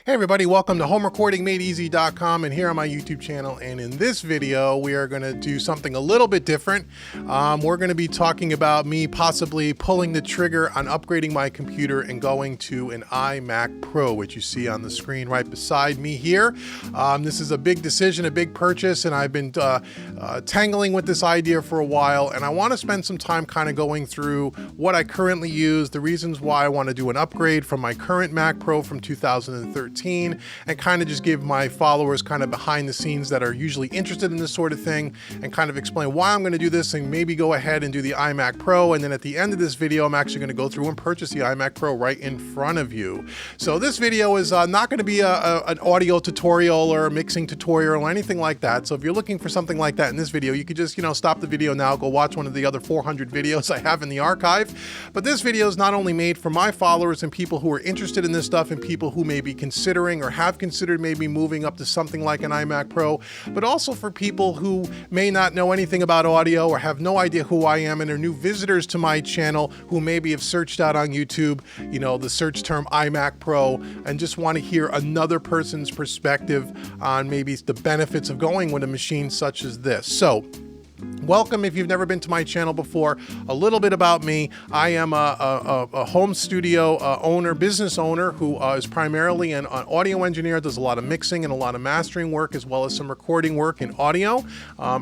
Hey everybody, welcome to HomeRecordingMadeEasy.com and here on my YouTube channel. And in this video, we are going to do something a little bit different. We're going to be talking about me possibly pulling the trigger on upgrading my computer and going to an iMac Pro, which you see on the screen right beside me here. This is a big decision, a big purchase, and I've been tangling with this idea for a while. And I want to spend some time kind of going through what I currently use, the reasons why I want to do an upgrade from my current Mac Pro from 2013. And kind of just give my followers kind of behind the scenes that are usually interested in this sort of thing and kind of explain why I'm going to do this and maybe go ahead and do the iMac Pro. And then at the end of this video, I'm actually going to go through and purchase the iMac Pro right in front of you. So this video is not going to be an audio tutorial or a mixing tutorial or anything like that. So if you're looking for something like that in this video, you could just, stop the video now, go watch one of the other 400 videos I have in the archive. But this video is not only made for my followers and people who are interested in this stuff and people who may be considering or have considered maybe moving up to something like an iMac Pro, but also for people who may not know anything about audio or have no idea who I am and are new visitors to my channel who maybe have searched out on YouTube, the search term iMac Pro and just want to hear another person's perspective on maybe the benefits of going with a machine such as this. So, welcome if you've never been to my channel before. A little bit about me. I am a home studio business owner who is primarily an audio engineer, does a lot of mixing and a lot of mastering work as well as some recording work in audio.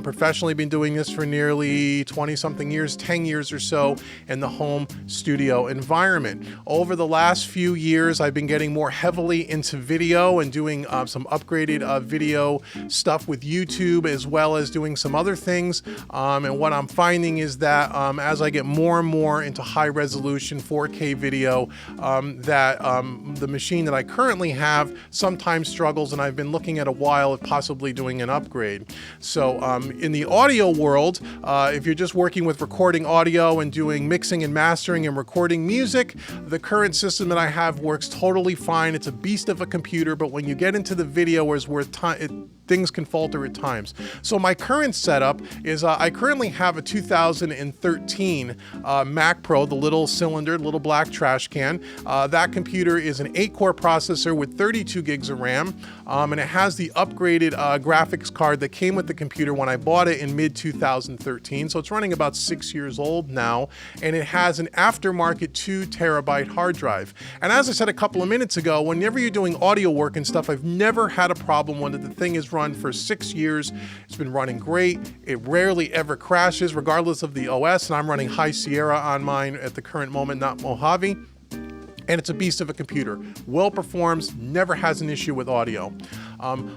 Professionally been doing this for nearly 20-something years, 10 years or so in the home studio environment. Over the last few years, I've been getting more heavily into video and doing some upgraded video stuff with YouTube as well as doing some other things. And what I'm finding is that as I get more and more into high resolution 4K video, the machine that I currently have sometimes struggles, and I've been looking at a while of possibly doing an upgrade. So in the audio world, if you're just working with recording audio and doing mixing and mastering and recording music, the current system that I have works totally fine. It's a beast of a computer, but when you get into the video is where things can falter at times. So my current setup is I currently have a 2013 Mac Pro, the little cylinder, little black trash can. That computer is an 8-core processor with 32 gigs of RAM, and it has the upgraded graphics card that came with the computer when I bought it in mid-2013. So it's running about 6 years old now, and it has an aftermarket 2 terabyte hard drive. And as I said a couple of minutes ago, whenever you're doing audio work and stuff, I've never had a problem when the thing is run for 6 years. It's been running great. It rarely ever crashes regardless of the OS, and I'm running High Sierra on mine at the current moment, not Mojave. And it's a beast of a computer. Well performs, never has an issue with audio.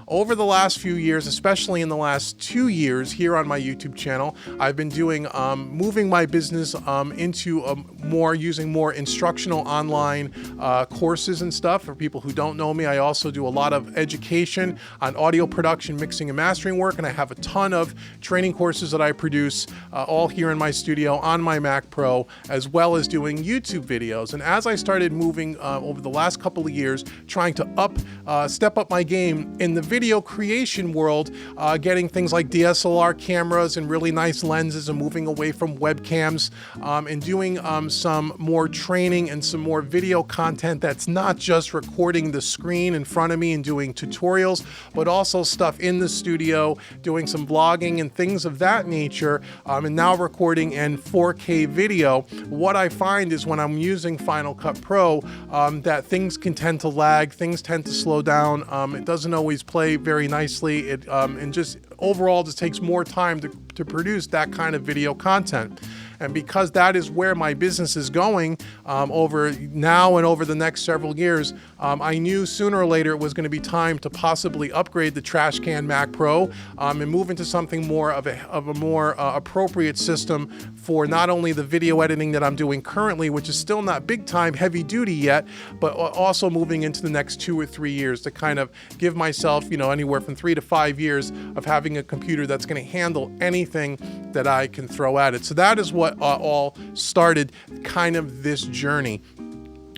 Over the last few years, especially in the last 2 years here on my YouTube channel, I've been doing moving my business into using more instructional online courses and stuff. For people who don't know me, I also do a lot of education on audio production, mixing and mastering work, and I have a ton of training courses that I produce all here in my studio on my Mac Pro, as well as doing YouTube videos. And as I started moving over the last couple of years, trying to step up my game in the video creation world, getting things like DSLR cameras and really nice lenses and moving away from webcams, and doing some more training and some more video content that's not just recording the screen in front of me and doing tutorials, but also stuff in the studio, doing some vlogging and things of that nature, and now recording in 4K video. What I find is when I'm using Final Cut Pro, that things can tend to lag, things tend to slow down. It doesn't always play very nicely. And just overall just takes more time to produce that kind of video content. And because that is where my business is going over now and over the next several years, I knew sooner or later it was going to be time to possibly upgrade the trash can Mac Pro and move into something more of a more appropriate system for not only the video editing that I'm doing currently, which is still not big time heavy duty yet, but also moving into the next 2 or 3 years to kind of give myself, anywhere from 3 to 5 years of having a computer that's going to handle anything that I can throw at it. So that is what all started kind of this journey.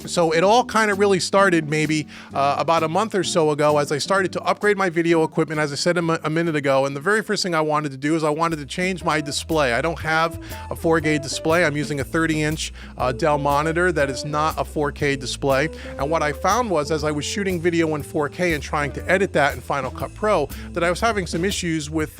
So it all kind of really started maybe about a month or so ago as I started to upgrade my video equipment, as I said a minute ago. And the very first thing I wanted to do is I wanted to change my display. I don't have a 4K display. I'm using a 30-inch Dell monitor that is not a 4K display. And what I found was, as I was shooting video in 4K and trying to edit that in Final Cut Pro, that I was having some issues with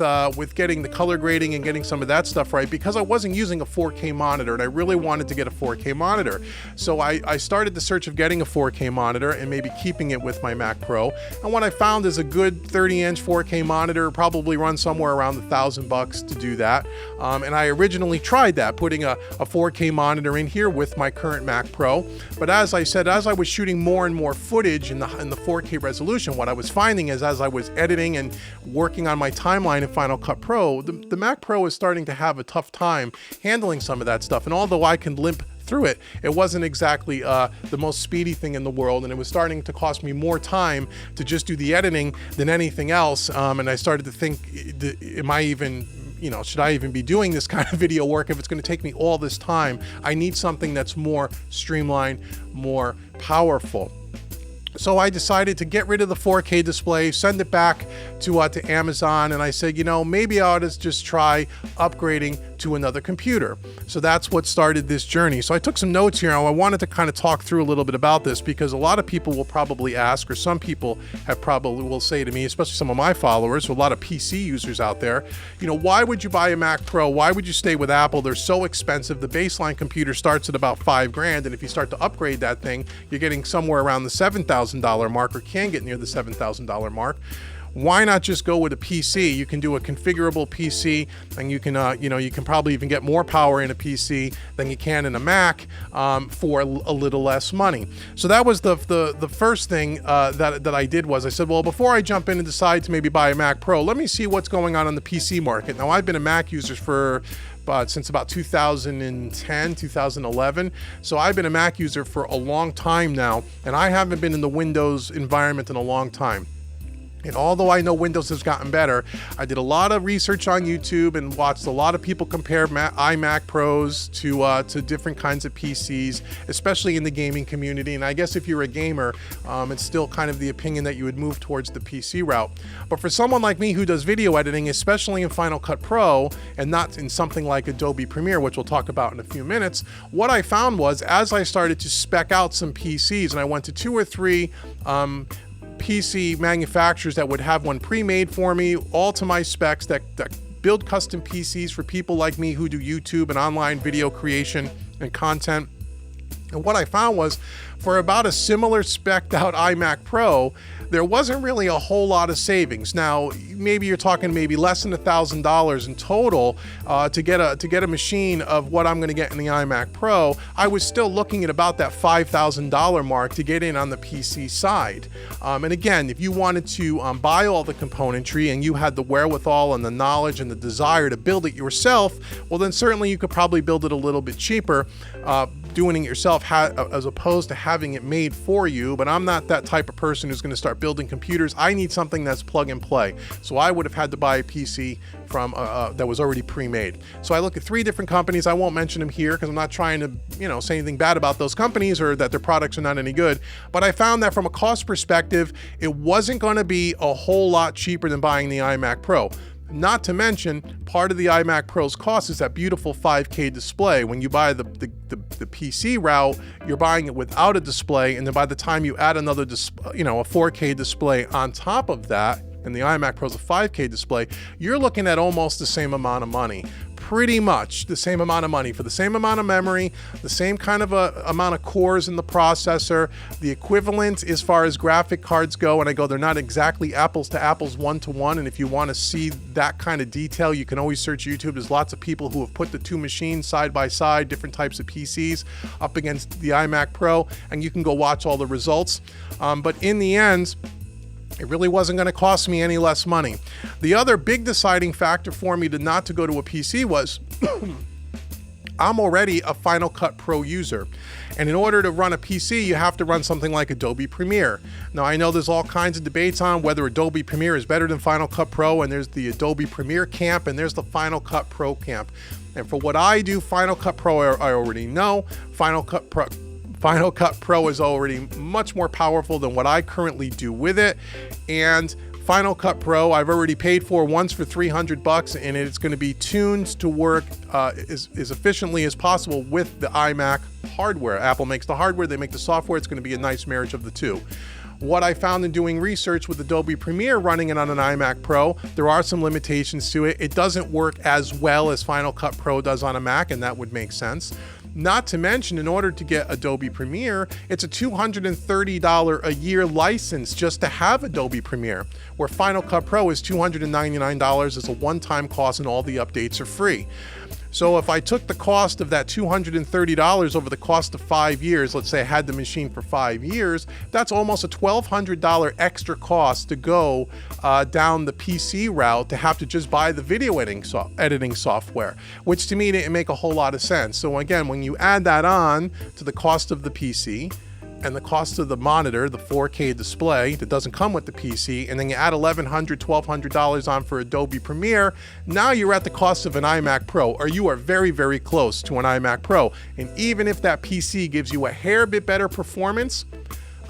getting the color grading and getting some of that stuff right, because I wasn't using a 4K monitor, and I really wanted to get a 4K monitor. So I started the search of getting a 4K monitor and maybe keeping it with my Mac Pro. And what I found is a good 30-inch 4K monitor probably runs somewhere around $1,000 to do that. And I originally tried that, putting a 4K monitor in here with my current Mac Pro. But as I said, as I was shooting more and more footage in the 4K resolution, what I was finding is, as I was editing and working on my timeline in Final Cut Pro, the Mac Pro is starting to have a tough time handling some of that stuff. And although I can limp through it, it wasn't exactly the most speedy thing in the world, and it was starting to cost me more time to just do the editing than anything else. And I started to think, am I even, should I even be doing this kind of video work if it's going to take me all this time? I need something that's more streamlined, more powerful. So I decided to get rid of the 4K display, send it back to Amazon, and I said, maybe I ought to just try upgrading to another computer. So that's what started this journey. So I took some notes here, and I wanted to kind of talk through a little bit about this, because a lot of people will probably ask, or some people will say to me, especially some of my followers, a lot of PC users out there, why would you buy a Mac Pro? Why would you stay with Apple? They're so expensive. The baseline computer starts at about $5,000, and if you start to upgrade that thing, you're getting somewhere around the $7,000 mark, or can get near the $7,000 mark. Why not just go with a PC? You can do a configurable PC, and you can probably even get more power in a PC than you can in a Mac for a little less money. So that was the first thing that I did. Was I said, well, before I jump in and decide to maybe buy a Mac Pro, let me see what's going on in the PC market. Now, I've been a Mac user since about 2010, 2011. So I've been a Mac user for a long time now, and I haven't been in the Windows environment in a long time. And although I know Windows has gotten better, I did a lot of research on YouTube and watched a lot of people compare iMac Pros to different kinds of PCs, especially in the gaming community. And I guess if you're a gamer, it's still kind of the opinion that you would move towards the PC route. But for someone like me who does video editing, especially in Final Cut Pro and not in something like Adobe Premiere, which we'll talk about in a few minutes, what I found was, as I started to spec out some PCs, and I went to 2 or 3 PC manufacturers that would have one pre-made for me, all to my specs, that build custom PCs for people like me who do YouTube and online video creation and content. And what I found was, for about a similar spec'd out iMac Pro, there wasn't really a whole lot of savings. Now, maybe you're talking maybe less than $1,000 in total to get a machine of what I'm going to get in the iMac Pro. I was still looking at about that $5,000 mark to get in on the PC side. And again, if you wanted to buy all the componentry and you had the wherewithal and the knowledge and the desire to build it yourself, well, then certainly you could probably build it a little bit cheaper, doing it yourself as opposed to having it made for you. But I'm not that type of person who's going to start building computers. I need something that's plug and play. So I would have had to buy a PC from that was already pre-made. So I look at 3 different companies. I won't mention them here because I'm not trying to say anything bad about those companies or that their products are not any good. But I found that from a cost perspective, it wasn't going to be a whole lot cheaper than buying the iMac Pro. Not to mention, part of the iMac Pro's cost is that beautiful 5K display. When you buy the PC route, you're buying it without a display, and then by the time you add another a 4K display on top of that, and the iMac Pro's a 5K display, you're looking at almost the same amount of money. Pretty much the same amount of money for the same amount of memory, the same kind of amount of cores in the processor, the equivalent as far as graphic cards go. And I go, they're not exactly apples to apples, 1-to-1. And if you want to see that kind of detail, you can always search YouTube. There's lots of people who have put the 2 machines side by side, different types of PCs up against the iMac Pro, and you can go watch all the results. But in the end, it really wasn't going to cost me any less money. The other big deciding factor for me not to go to a PC was I'm already a Final Cut Pro user. And in order to run a PC, you have to run something like Adobe Premiere. Now, I know there's all kinds of debates on whether Adobe Premiere is better than Final Cut Pro, and there's the Adobe Premiere camp, and there's the Final Cut Pro camp. And for what I do, Final Cut Pro, I already know. Final Cut Final Cut Pro is already much more powerful than what I currently do with it. And Final Cut Pro I've already paid for once for $300, and it's going to be tuned to work as efficiently as possible with the iMac hardware. Apple makes the hardware, they make the software. It's going to be a nice marriage of the two. What I found in doing research with Adobe Premiere running it on an iMac Pro, there are some limitations to it. It doesn't work as well as Final Cut Pro does on a Mac, and that would make sense. Not to mention, in order to get Adobe Premiere, it's a $230 a year license just to have Adobe Premiere, where Final Cut Pro is $299 as a one-time cost, and all the updates are free. So if I took the cost of that $230 over the cost of 5 years, let's say I had the machine for 5 years, that's almost a $1,200 extra cost to go down the PC route, to have to just buy the video editing software, which to me didn't make a whole lot of sense. So again, when you add that on to the cost of the PC, and the cost of the monitor, the 4K display that doesn't come with the PC, and then you add $1,100, $1,200 on for Adobe Premiere, now you're at the cost of an iMac Pro, or you are very, very close to an iMac Pro. And even if that PC gives you a hair bit better performance,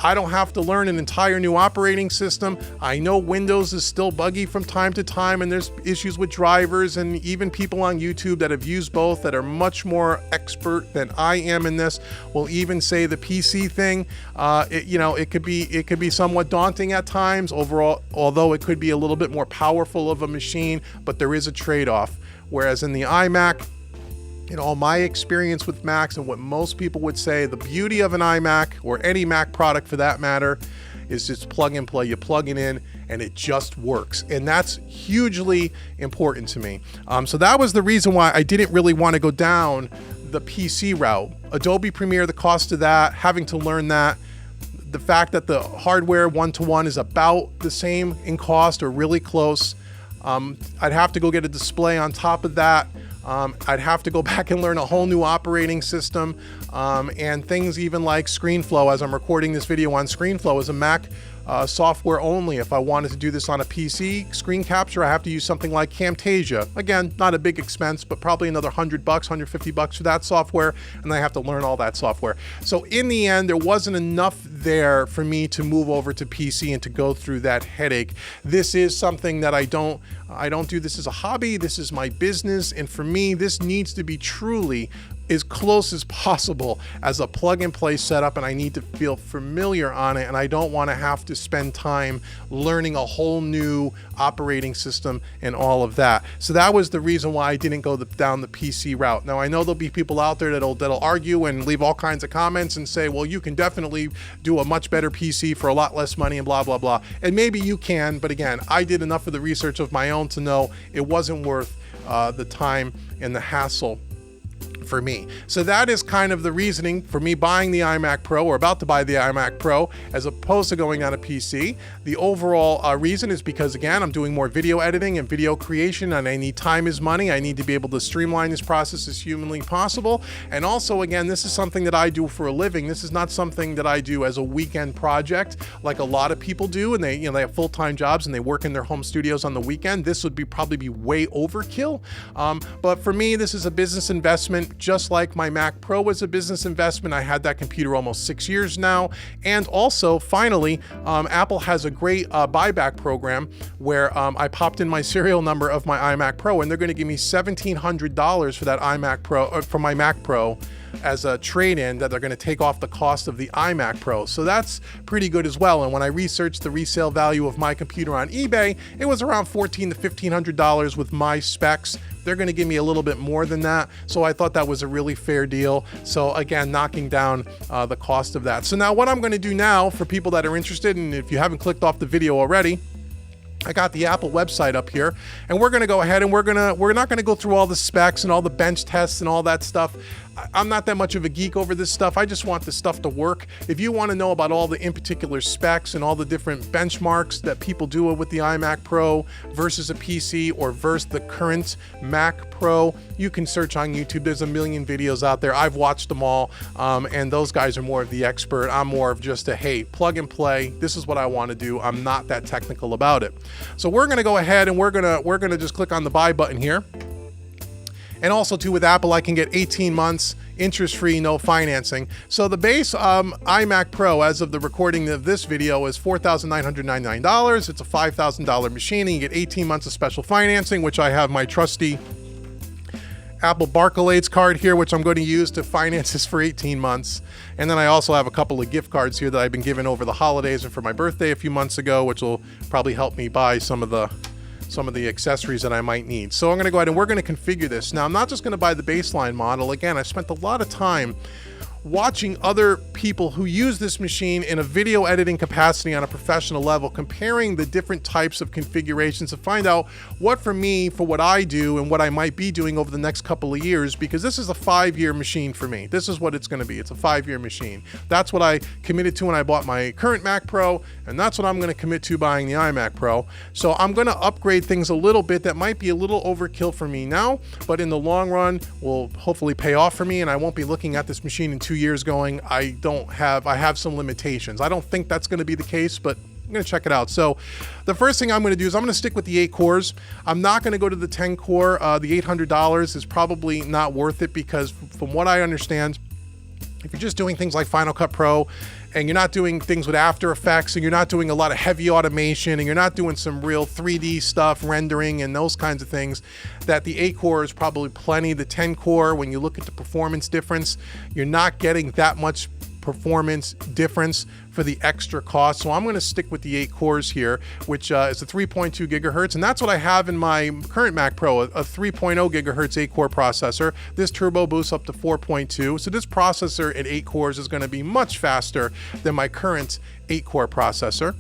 I don't have to learn an entire new operating system. I know Windows is still buggy from time to time, and there's issues with drivers, and even people on YouTube that have used both that are much more expert than I am in this will even say the PC thing, it could be somewhat daunting at times overall, although it could be a little bit more powerful of a machine, but there is a trade-off. Whereas in the iMac, in all my experience with Macs and what most people would say, the beauty of an iMac, or any Mac product for that matter, is just plug and play. You plug it in and it just works. And that's hugely important to me. So that was the reason why I didn't really want to go down the PC route. Adobe Premiere, the cost of that, having to learn that, the fact that the hardware one-to-one is about the same in cost or really close. I'd have to go get a display on top of that. I'd have to go back and learn a whole new operating system, and things even like ScreenFlow. As I'm recording this video on ScreenFlow, is a Mac software only. If I wanted to do this on a PC screen capture, I have to use something like Camtasia. Again, not a big expense, but probably another $100, $150 for that software, and I have to learn all that software. So in the end, there wasn't enough there for me to move over to PC and to go through that headache. This is something that I don't do this as a hobby. This is my business, and for me, this needs to be truly as close as possible as a plug and play setup, and I need to feel familiar on it, and I don't want to have to spend time learning a whole new operating system and all of that. So that was the reason why I didn't go down the PC route. Now I know there'll be people out there that'll argue and leave all kinds of comments and say, well, you can definitely do a much better PC for a lot less money and blah, blah, blah. And maybe you can, but again, I did enough of the research of my own to know it wasn't worth the time and the hassle for me. So that is kind of the reasoning for me buying the iMac Pro, or about to buy the iMac Pro, as opposed to going on a PC. The overall reason is because, again, I'm doing more video editing and video creation, and I need time is money. I need to be able to streamline this process as humanly possible. And also, again, this is something that I do for a living. This is not something that I do as a weekend project like a lot of people do, and they have full-time jobs and they work in their home studios on the weekend. This would probably be way overkill. But for me, this is a business investment. Just like my Mac Pro was a business investment. I had that computer almost 6 years now. And also, finally, Apple has a great buyback program where I popped in my serial number of my iMac Pro, and they're going to give me $1,700 for that iMac Pro, for my Mac Pro, as a trade-in that they're going to take off the cost of the iMac Pro. So that's pretty good as well. And when I researched the resale value of my computer on eBay, it was around $1,400 to $1,500 with my specs. They're going to give me a little bit more than that. So I thought that was a really fair deal. So again, knocking down the cost of that. So now what I'm going to do now, for people that are interested, and if you haven't clicked off the video already, I got the Apple website up here, and we're going to go ahead and we're not going to go through all the specs and all the bench tests and all that stuff. I'm not that much of a geek over this stuff. I just want the stuff to work. If you want to know about all the in particular specs and all the different benchmarks that people do with the iMac Pro versus a PC or versus the current Mac Pro, you can search on YouTube. There's a million videos out there. I've watched them all, and those guys are more of the expert. I'm more of just a, hey, plug and play. This is what I want to do. I'm not that technical about it. So we're going to go ahead and we're going to just click on the buy button here. And also too, with Apple, I can get 18 months interest-free, no financing. So the base iMac Pro, as of the recording of this video, is $4,999. It's a $5,000 machine, and you get 18 months of special financing, which I have my trusty Apple Barclays card here, which I'm going to use to finance this for 18 months. And then I also have a couple of gift cards here that I've been given over the holidays and for my birthday a few months ago, which will probably help me buy some of the accessories that I might need. So I'm going to go ahead and we're going to configure this. Now, I'm not just going to buy the baseline model. Again, I spent a lot of time watching other people who use this machine in a video editing capacity on a professional level, comparing the different types of configurations to find out what for me, for what I do and what I might be doing over the next couple of years, because this is a 5-year machine for me. This is what it's going to be. It's a 5-year machine. That's what I committed to when I bought my current Mac Pro, and that's what I'm going to commit to buying the iMac Pro. So I'm going to upgrade things a little bit. That might be a little overkill for me now, but in the long run will hopefully pay off for me, and I won't be looking at this machine in 2 years going, I have some limitations. I don't think that's going to be the case, but I'm going to check it out. So the first thing I'm going to do is I'm going to stick with the 8 cores. I'm not going to go to the 10 core. The $800 is probably not worth it, because from what I understand, if you're just doing things like Final Cut Pro and you're not doing things with After Effects and you're not doing a lot of heavy automation and you're not doing some real 3D stuff, rendering and those kinds of things, that the 8 core is probably plenty. The 10 core, when you look at the performance difference, you're not getting that much performance difference for the extra cost. So I'm going to stick with the 8 cores here, which is a 3.2 gigahertz. And that's what I have in my current Mac Pro, a 3.0 gigahertz 8-core processor. This turbo boosts up to 4.2. So this processor at 8 cores is going to be much faster than my current 8-core processor.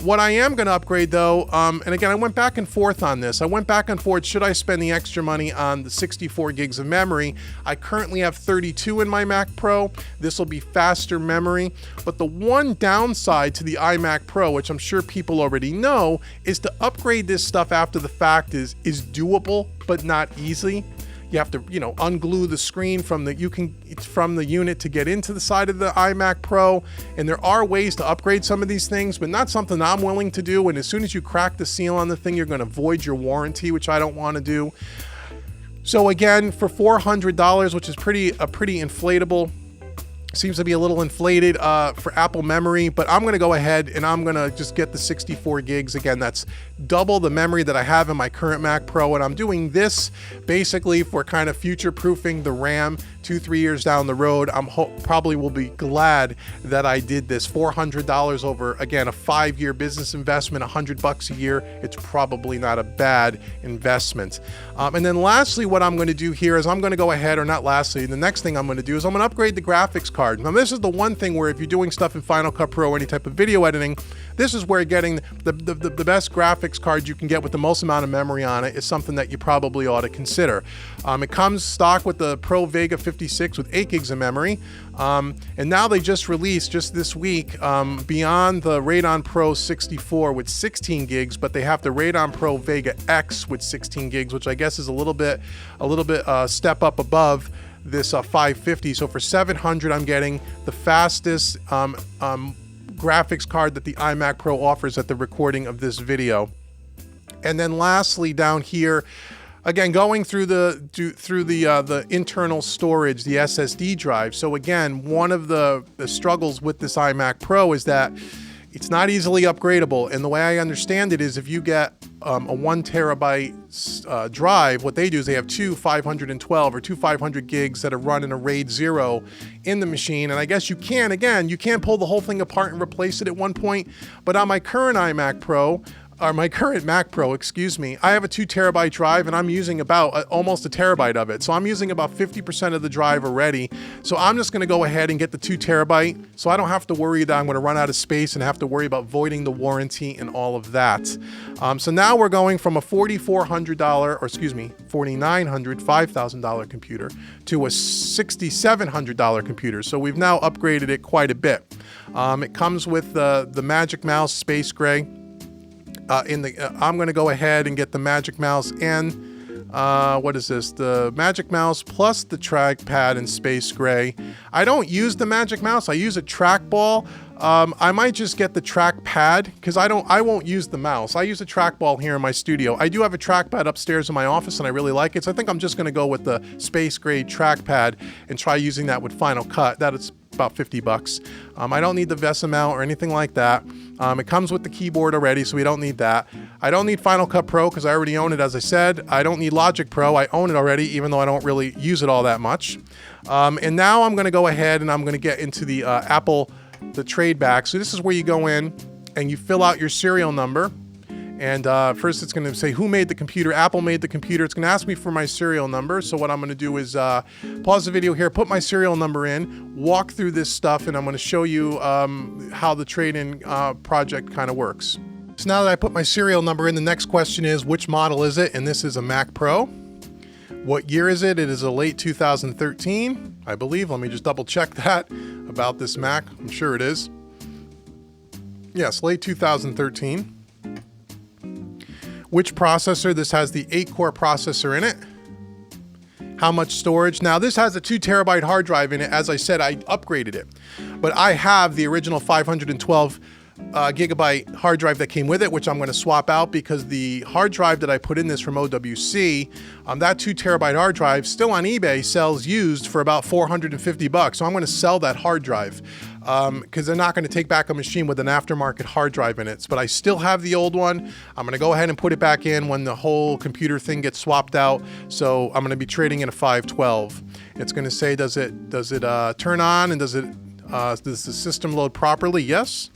What I am going to upgrade though, and again, I went back and forth on this. I went back and forth, should I spend the extra money on the 64 gigs of memory? I currently have 32 in my Mac Pro. This will be faster memory. But the one downside to the iMac Pro, which I'm sure people already know, is to upgrade this stuff after the fact is doable, but not easy. You have to, unglue the screen from the unit to get into the side of the iMac Pro. And there are ways to upgrade some of these things, but not something I'm willing to do. And as soon as you crack the seal on the thing, you're going to void your warranty, which I don't want to do. So again, for $400, which is a pretty inflatable, seems to be a little inflated for Apple memory, but I'm going to go ahead and I'm going to just get the 64 gigs. Again, that's double the memory that I have in my current Mac Pro, and I'm doing this basically for kind of future-proofing the RAM 2-3 years down the road. Probably will be glad that I did this. $400 over, again, a 5-year business investment, $100 a year. It's probably not a bad investment. And then lastly, what I'm going to do here is I'm going to go ahead, or not lastly, the next thing I'm going to do is I'm going to upgrade the graphics card. Now, this is the one thing where if you're doing stuff in Final Cut Pro or any type of video editing, this is where getting the best graphics card you can get with the most amount of memory on it is something that you probably ought to consider. It comes stock with the Pro Vega 56 with 8 gigs of memory. And now they just released, just this week, beyond the Radeon Pro 64 with 16 gigs, but they have the Radeon Pro Vega X with 16 gigs, which I guess is a little bit step up above this 550. So for $700, I'm getting the fastest graphics card that the iMac Pro offers at the recording of this video. And then lastly, down here, again, going through the internal storage, the SSD drive. So again, one of the struggles with this iMac Pro is that it's not easily upgradable. And the way I understand it is if you get a 1 terabyte drive, what they do is they have two 512 or two 500 gigs that are run in a RAID 0 in the machine. And I guess you can't pull the whole thing apart and replace it at one point. But on my current iMac Pro, or my current Mac Pro, excuse me, I have a 2 terabyte drive and I'm using about almost a terabyte of it. So I'm using about 50% of the drive already. So I'm just going to go ahead and get the 2 terabyte so I don't have to worry that I'm going to run out of space and have to worry about voiding the warranty and all of that. So now we're going from a $4,900, $5,000 computer to a $6,700 computer. So we've now upgraded it quite a bit. It comes with the Magic Mouse Space Gray. I'm going to go ahead and get the Magic Mouse and What is this? The Magic Mouse plus the Trackpad in Space Gray. I don't use the Magic Mouse. I use a trackball. I might just get the Trackpad because I won't use the mouse. I use a trackball here in my studio. I do have a trackpad upstairs in my office and I really like it. So I think I'm just going to go with the Space Gray Trackpad and try using that with Final Cut. That is about 50 bucks. I don't need the VESA mount or anything like that. It comes with the keyboard already, so we don't need that. I don't need Final Cut Pro because I already own it, as I said. I don't need Logic Pro. I own it already, even though I don't really use it all that much. And now I'm going to go ahead and I'm going to get into the the trade back. So this is where you go in and you fill out your serial number. And first it's going to say who made the computer. Apple made the computer. It's going to ask me for my serial number. So what I'm going to do is pause the video here, put my serial number in, walk through this stuff, and I'm going to show you how the trade-in project kind of works. So now that I put my serial number in, the next question is which model is it? And this is a Mac Pro. What year is it? It is a late 2013, I believe. Let me just double check that about this Mac. I'm sure it is. Yes, late 2013. Which processor? This has the 8-core processor in it. How much storage? Now this has a 2 terabyte hard drive in it. As I said, I upgraded it, but I have the original 512 gigabyte hard drive that came with it, which I'm going to swap out because the hard drive that I put in this from OWC, that 2 terabyte hard drive still on eBay sells used for about 450 bucks. So I'm going to sell that hard drive because they're not going to take back a machine with an aftermarket hard drive in it. But I still have the old one. I'm going to go ahead and put it back in when the whole computer thing gets swapped out. So I'm going to be trading in a 512. It's going to say, does it turn on, and does the system load properly? Yes.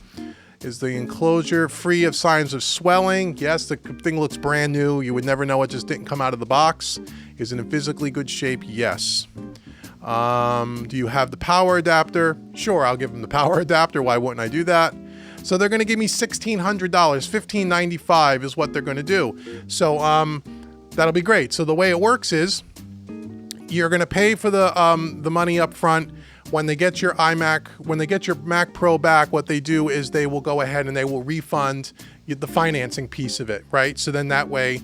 Is the enclosure free of signs of swelling? Yes, the thing looks brand new. You would never know it just didn't come out of the box. Is it in physically good shape? Yes. Do you have the power adapter? Sure, I'll give them the power adapter. Why wouldn't I do that? So they're going to give me $1,600. $1,595 is what they're going to do. So that'll be great. So the way it works is you're going to pay for the money up front. When they get your iMac, when they get your Mac Pro back, what they do is they will go ahead and they will refund the financing piece of it, right? So then that way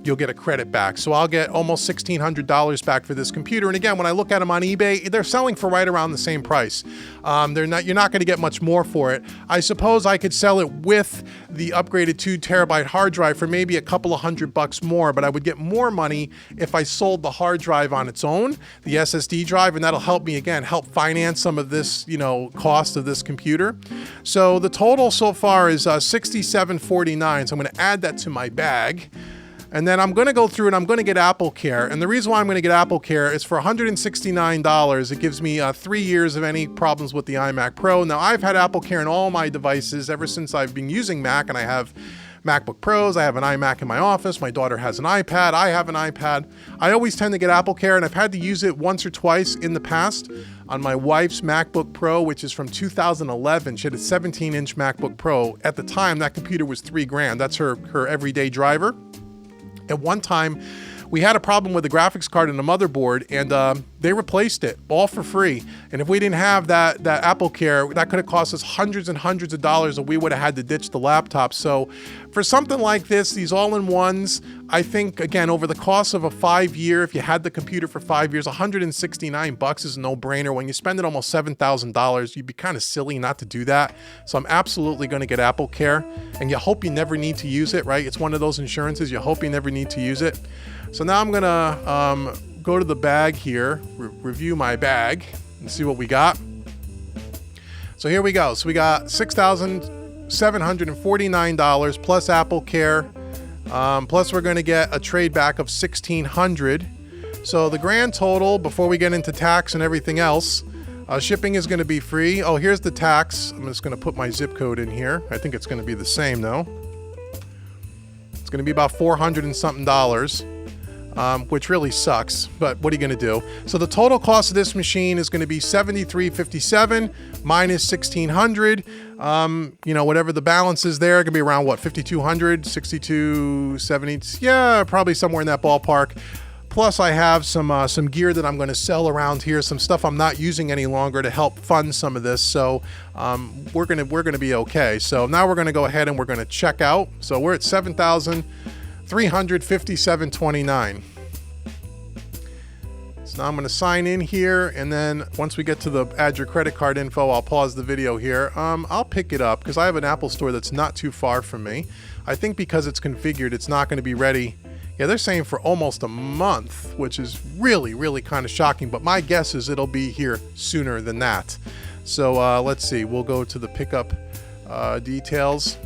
you'll get a credit back. So I'll get almost $1,600 back for this computer. And again, when I look at them on eBay, they're selling for right around the same price. You're not going to get much more for it. I suppose I could sell it with the upgraded 2 terabyte hard drive for maybe a couple of $100 more, but I would get more money if I sold the hard drive on its own, the SSD drive, and that'll help me, again, help finance some of this, cost of this computer. So the total so far is $67.49. So I'm going to add that to my bag. And then I'm going to go through and I'm going to get Apple Care. And the reason why I'm going to get Apple Care is for $169. It gives me 3 years of any problems with the iMac Pro. Now, I've had Apple Care in all my devices ever since I've been using Mac, and I have MacBook Pros. I have an iMac in my office. My daughter has an iPad. I have an iPad. I always tend to get Apple Care, and I've had to use it once or twice in the past on my wife's MacBook Pro, which is from 2011. She had a 17-inch MacBook Pro. At the time, that computer was $3,000. That's her everyday driver. At one time, we had a problem with the graphics card and the motherboard, and they replaced it all for free. And if we didn't have that Apple Care, that could have cost us hundreds and hundreds of dollars, and we would have had to ditch the laptop. So for something like this, these all-in-ones, I think, again, over the cost of a 5-year, if you had the computer for 5 years, $169 is a no-brainer. When you spend it almost $7,000, you'd be kind of silly not to do that. So I'm absolutely going to get Apple Care, and you hope you never need to use it, right? It's one of those insurances you hope you never need to use it. So now I'm going to go to the bag here, review my bag, and see what we got. So here we go. So we got $6,749 plus Apple Care. Plus we're going to get a trade back of $1,600. So the grand total, before we get into tax and everything else, shipping is going to be free. Oh, here's the tax. I'm just going to put my zip code in here. I think it's going to be the same though. It's going to be about $400 and something, which really sucks, but what are you going to do? So the total cost of this machine is going to be $73.57 minus $1,600. Whatever the balance is there, it can be around what, $5,200, $62.70. Yeah, probably somewhere in that ballpark. Plus, I have some gear that I'm going to sell around here, some stuff I'm not using any longer to help fund some of this. So we're gonna be okay. So now we're going to go ahead and we're going to check out. So we're at $7,300. $357.29. So now I'm going to sign in here, and then once we get to the add your credit card info, I'll pause the video here. I'll pick it up because I have an Apple store that's not too far from me. I think because it's configured, it's not going to be ready. Yeah, they're saying for almost a month, which is really, really kind of shocking, but my guess is it'll be here sooner than that. So let's see, we'll go to the pickup details.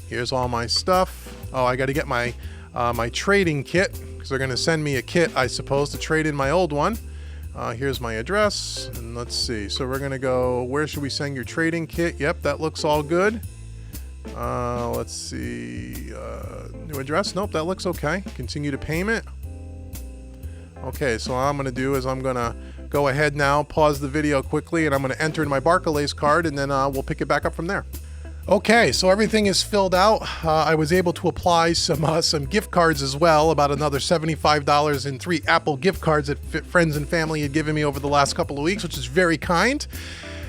Here's all my stuff. Oh, I got to get my my trading kit, because they're going to send me a kit, I suppose, to trade in my old one. Here's my address, and let's see. So we're going to go, where should we send your trading kit? Yep, that looks all good. Let's see, new address. Nope, that looks okay. Continue to payment. Okay, so what I'm going to do is I'm going to go ahead now, pause the video quickly, and I'm going to enter in my Barclays card, and then we'll pick it back up from there. Okay, so everything is filled out. I was able to apply some gift cards as well, about another $75 in 3 Apple gift cards that friends and family had given me over the last couple of weeks, which is very kind.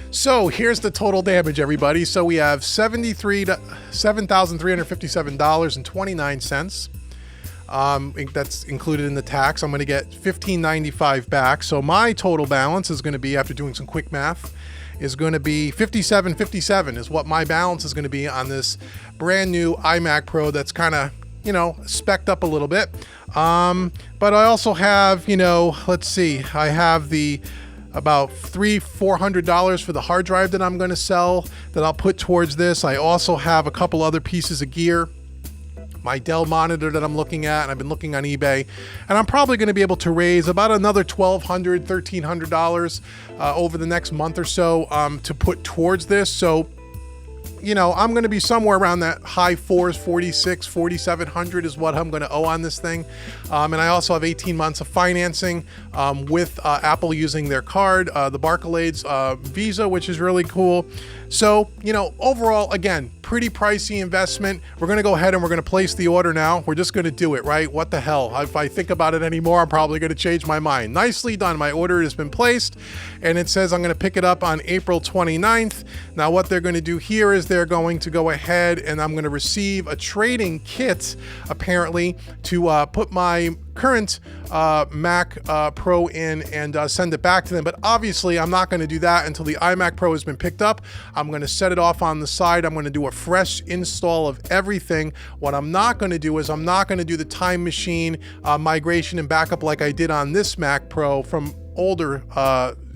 So here's the total damage, everybody. So we have $7,357.29. That's included in the tax. I'm going to get $1,595 back. So my total balance is going to be, after doing some quick math, is going to be $57.57 is what my balance is going to be on this brand new iMac Pro that's kind of, you know, spec'd up a little bit. But I also have, you know, let's see, I have the about $400 for the hard drive that I'm going to sell that I'll put towards this. I also have a couple other pieces of gear. My Dell monitor that I'm looking at, and I've been looking on eBay, and I'm probably going to be able to raise about another $1,200, $1,300 over the next month or so to put towards this. So, you know, I'm going to be somewhere around that high fours, 46, 4,700 is what I'm going to owe on this thing. And I also have 18 months of financing with Apple using their card, the Barclays Visa, which is really cool. So, you know, overall, again, pretty pricey investment. We're going to go ahead and we're going to place the order now. We're just going to do it, right? What the hell? If I think about it anymore, I'm probably going to change my mind. Nicely done. My order has been placed, and it says I'm going to pick it up on April 29th. Now, what they're going to do here is they're going to go ahead and I'm going to receive a trading kit, apparently, to put my current Mac Pro in and send it back to them. But obviously, I'm not going to do that until the iMac Pro has been picked up. I'm going to set it off on the side. I'm going to do a fresh install of everything. What I'm not going to do is I'm not going to do the time machine migration and backup like I did on this Mac Pro from older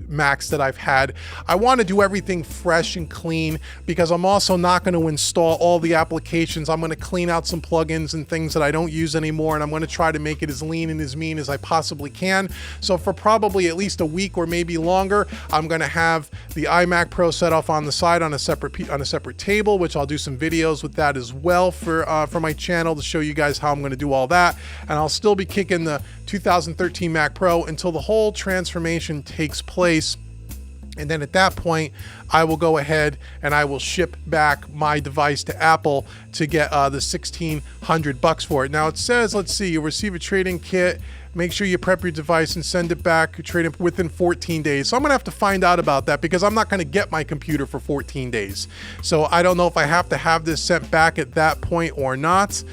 Macs that I've had. I want to do everything fresh and clean because I'm also not going to install all the applications. I'm going to clean out some plugins and things that I don't use anymore, and I'm going to try to make it as lean and as mean as I possibly can. So for probably at least a week or maybe longer, I'm going to have the iMac Pro set off on the side on a separate table, which I'll do some videos with that as well for my channel to show you guys how I'm going to do all that. And I'll still be kicking the 2013 Mac Pro until the whole transformation takes place. And then at that point, I will go ahead and I will ship back my device to Apple to get the $1,600 for it. Now it says, let's see, you'll receive a trading kit. Make sure you prep your device and send it back, trade it within 14 days. So I'm gonna have to find out about that because I'm not gonna get my computer for 14 days. So I don't know if I have to have this sent back at that point or not.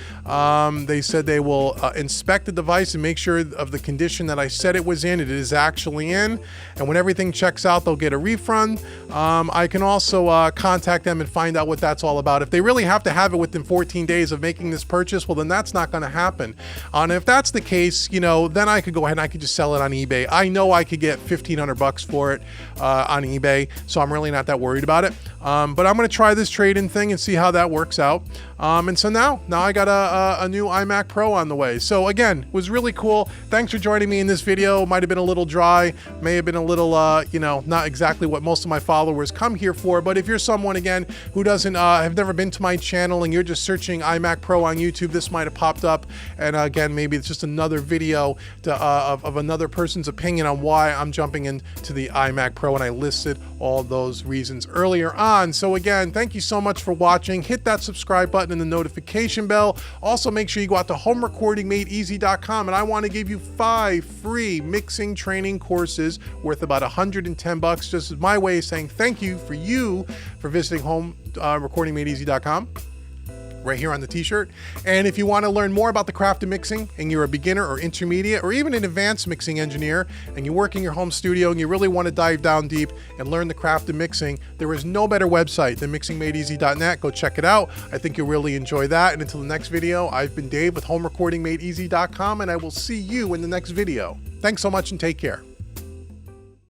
They said they will inspect the device and make sure of the condition that I said it was in, it is actually in. And when everything checks out, they'll get a refund. I can also contact them and find out what that's all about. If they really have to have it within 14 days of making this purchase, well, then that's not gonna happen. And if that's the case, you know, then I could go ahead and I could just sell it on eBay. I know I could get $1,500 for it on eBay, so I'm really not that worried about it. But I'm going to try this trade-in thing and see how that works out. And so now I got a new iMac Pro on the way. So again, it was really cool. Thanks for joining me in this video. Might have been a little dry, may have been a little, you know, not exactly what most of my followers come here for. But if you're someone, again, who doesn't have never been to my channel and you're just searching iMac Pro on YouTube, this might have popped up. And again, maybe it's just another video of another person's opinion on why I'm jumping into the iMac Pro, and I listed all those reasons earlier on. So again, thank you so much for watching. Hit that subscribe button and the notification bell. Also, make sure you go out to homerecordingmadeeasy.com, and I want to give you 5 free mixing training courses worth about $110. Just as my way of saying thank you for visiting homerecordingmadeeasy.com. right here on the t-shirt. And if you want to learn more about the craft of mixing and you're a beginner or intermediate or even an advanced mixing engineer and you work in your home studio and you really want to dive down deep and learn the craft of mixing, there is no better website than mixingmadeeasy.net. Go check it out. I think you'll really enjoy that. And until the next video, I've been Dave with homerecordingmadeeasy.com, and I will see you in the next video. Thanks so much and take care.